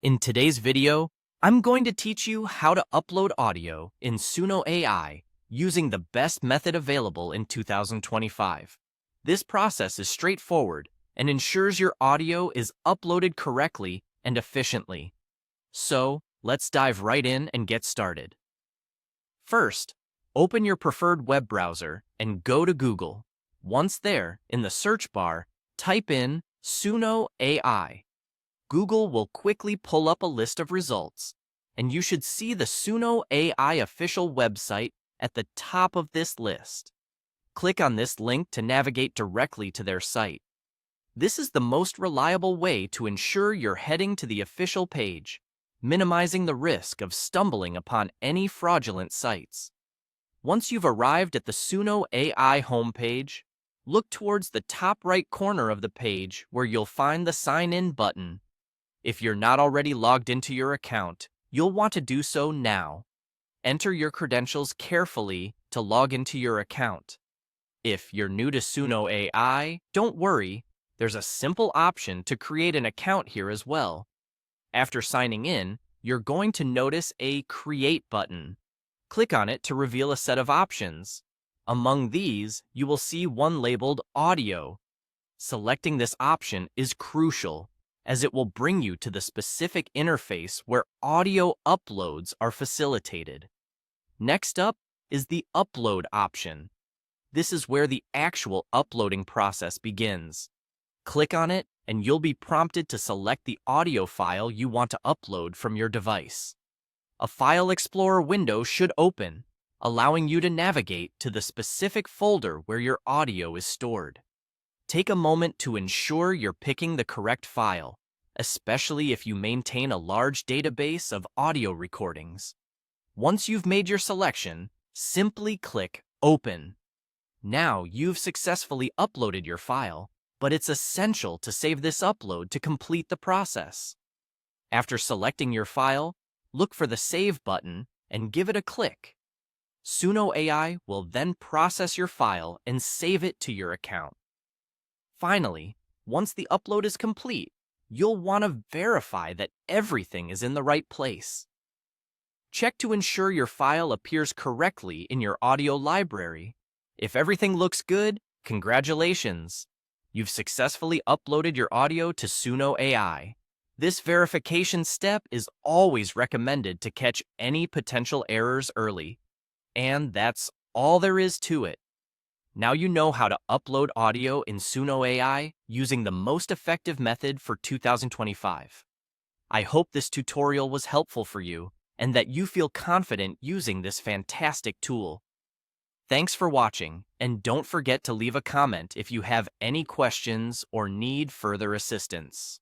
In today's video, I'm going to teach you how to upload audio in Suno AI using the best method available in 2025. This process is straightforward and ensures your audio is uploaded correctly and efficiently. So, let's dive right in and get started. First, open your preferred web browser and go to Google. Once there, in the search bar, type in Suno AI. Google will quickly pull up a list of results, and you should see the Suno AI official website at the top of this list. Click on this link to navigate directly to their site. This is the most reliable way to ensure you're heading to the official page, minimizing the risk of stumbling upon any fraudulent sites. Once you've arrived at the Suno AI homepage, look towards the top right corner of the page where you'll find the Sign In button. If you're not already logged into your account, you'll want to do so now. Enter your credentials carefully to log into your account. If you're new to Suno AI, don't worry, there's a simple option to create an account here as well. After signing in, you're going to notice a Create button. Click on it to reveal a set of options. Among these, you will see one labeled Audio. Selecting this option is crucial, as it will bring you to the specific interface where audio uploads are facilitated. Next up is the Upload option. This is where the actual uploading process begins. Click on it, and you'll be prompted to select the audio file you want to upload from your device. A File Explorer window should open, allowing you to navigate to the specific folder where your audio is stored. Take a moment to ensure you're picking the correct file, especially if you maintain a large database of audio recordings. Once you've made your selection, simply click Open. Now you've successfully uploaded your file, but it's essential to save this upload to complete the process. After selecting your file, look for the Save button and give it a click. Suno AI will then process your file and save it to your account. Finally, once the upload is complete, you'll want to verify that everything is in the right place. Check to ensure your file appears correctly in your audio library. If everything looks good, congratulations! You've successfully uploaded your audio to Suno AI. This verification step is always recommended to catch any potential errors early. And that's all there is to it. Now you know how to upload audio in Suno AI using the most effective method for 2025. I hope this tutorial was helpful for you and that you feel confident using this fantastic tool. Thanks for watching, and don't forget to leave a comment if you have any questions or need further assistance.